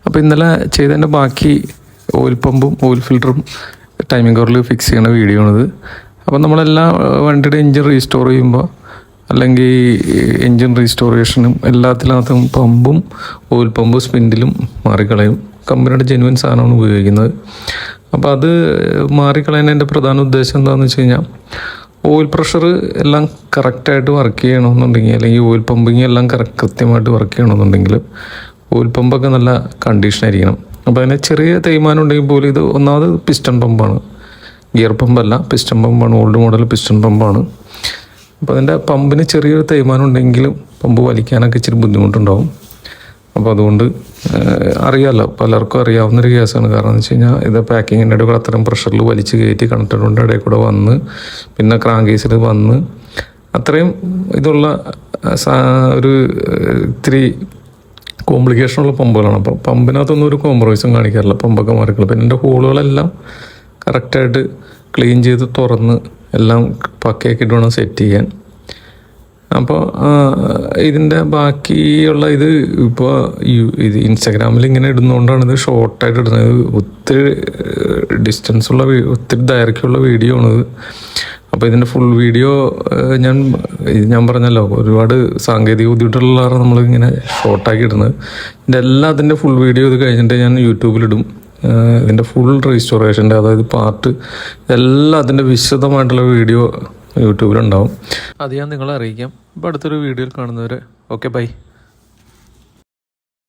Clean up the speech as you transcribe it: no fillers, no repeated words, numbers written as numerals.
അപ്പോൾ ഇന്നലെ ചെയ്തതിൻ്റെ ബാക്കി ഓയിൽ പമ്പും ഓയിൽ ഫിൽറ്ററും ടൈമിംഗ് കവറിൽ ഫിക്സ് ചെയ്യുന്ന വീഡിയോ ആണിത്. അപ്പോൾ നമ്മളെല്ലാം വണ്ടിയുടെ എൻജിൻ റീസ്റ്റോർ ചെയ്യുമ്പോൾ അല്ലെങ്കിൽ എൻജിൻ റീസ്റ്റോറേഷനും എല്ലാത്തിനകത്തും പമ്പും ഓയിൽ പമ്പും സ്പിൻഡിലും മാറിക്കളയും. കമ്പനിയുടെ ജെനുവിൻ സാധനമാണ് ഉപയോഗിക്കുന്നത്. അപ്പോൾ അത് മാറിക്കളയുന്നതിൻ്റെ പ്രധാന ഉദ്ദേശം എന്താണെന്ന് വെച്ച് കഴിഞ്ഞാൽ ഓയിൽ പ്രഷർ എല്ലാം കറക്റ്റായിട്ട് വർക്ക് ചെയ്യണമെന്നുണ്ടെങ്കിൽ അല്ലെങ്കിൽ ഓയിൽ പമ്പിങ് എല്ലാം കൃത്യമായിട്ട് വർക്ക് ചെയ്യണമെന്നുണ്ടെങ്കിൽ ഓയിൽ പമ്പൊക്കെ നല്ല കണ്ടീഷനായിരിക്കണം. അപ്പോൾ അതിന് ചെറിയ തേയ്മാനം ഉണ്ടെങ്കിൽ പോലും ഇത് ഒന്നാമത് പിസ്റ്റൺ പമ്പാണ്, ഗിയർ പമ്പല്ല, പിസ്റ്റൺ പമ്പാണ്, ഓൾഡ് മോഡൽ പിസ്റ്റൺ പമ്പാണ്. അപ്പോൾ അതിൻ്റെ പമ്പിന് ചെറിയൊരു തേയ്മാനം ഉണ്ടെങ്കിലും പമ്പ് വലിക്കാനൊക്കെ ഇച്ചിരി ബുദ്ധിമുട്ടുണ്ടാവും. അപ്പോൾ അതുകൊണ്ട് അറിയാമല്ലോ, പലർക്കും അറിയാവുന്നൊരു കേസാണ്. കാരണം എന്ന് വെച്ച് കഴിഞ്ഞാൽ ഇത് പാക്കിങ്ങിൻ്റെ ഇടയിൽ കൂടെ അത്രയും പ്രഷറിൽ വലിച്ച് കയറ്റി കണക്ടറിൻ്റെ ഇടയിൽ കൂടെ വന്ന് പിന്നെ ക്രാങ്ക് കേസിൽ വന്ന് അത്രയും ഇതുള്ള ഒരു ഇത്തിരി കോംപ്ലിക്കേഷനുള്ള പമ്പുകളാണ്. അപ്പോൾ പമ്പിനകത്തൊന്നും ഒരു കോംപ്രമൈസും കാണിക്കാറില്ല, പമ്പൊക്കെ മാറിക്കുള്ളൂ. പിന്നെ എൻ്റെ ഹോളുകളെല്ലാം കറക്റ്റായിട്ട് ക്ലീൻ ചെയ്ത് തുറന്ന് എല്ലാം പക്കയാക്കിയിട്ട് വേണം സെറ്റ് ചെയ്യാൻ. അപ്പോൾ ഇതിൻ്റെ ബാക്കിയുള്ള ഇത് ഇപ്പോൾ ഇത് ഇൻസ്റ്റാഗ്രാമിൽ ഇങ്ങനെ ഇടുന്നതുകൊണ്ടാണ് ഇത് ഷോർട്ടായിട്ട് ഇടുന്നത്. ഒത്തിരി ഡിസ്റ്റൻസുള്ള ഒത്തിരി ദൈർഘ്യമുള്ള വീഡിയോ ആണിത്. അപ്പോൾ ഇതിൻ്റെ ഫുൾ വീഡിയോ ഞാൻ പറഞ്ഞല്ലോ, ഒരുപാട് സാങ്കേതിക ബുദ്ധിമുട്ടുള്ള കാരണം നമ്മളിങ്ങനെ ഷോർട്ടാക്കി ഇടുന്നത്. അതിൻ്റെ ഫുൾ വീഡിയോ ഇത് കഴിഞ്ഞിട്ട് ഞാൻ യൂട്യൂബിലിടും. ഇതിൻ്റെ ഫുൾ റീസ്റ്റോറേഷൻ്റെ അതായത് പാർട്ട് എല്ലാം അതിൻ്റെ വിശദമായിട്ടുള്ള വീഡിയോ യൂട്യൂബിലുണ്ടാവും. അത് ഞാൻ നിങ്ങളെ അറിയിക്കാം. അപ്പോൾ അടുത്തൊരു വീഡിയോയിൽ കാണുന്നവരെ ഓക്കെ, ബൈ.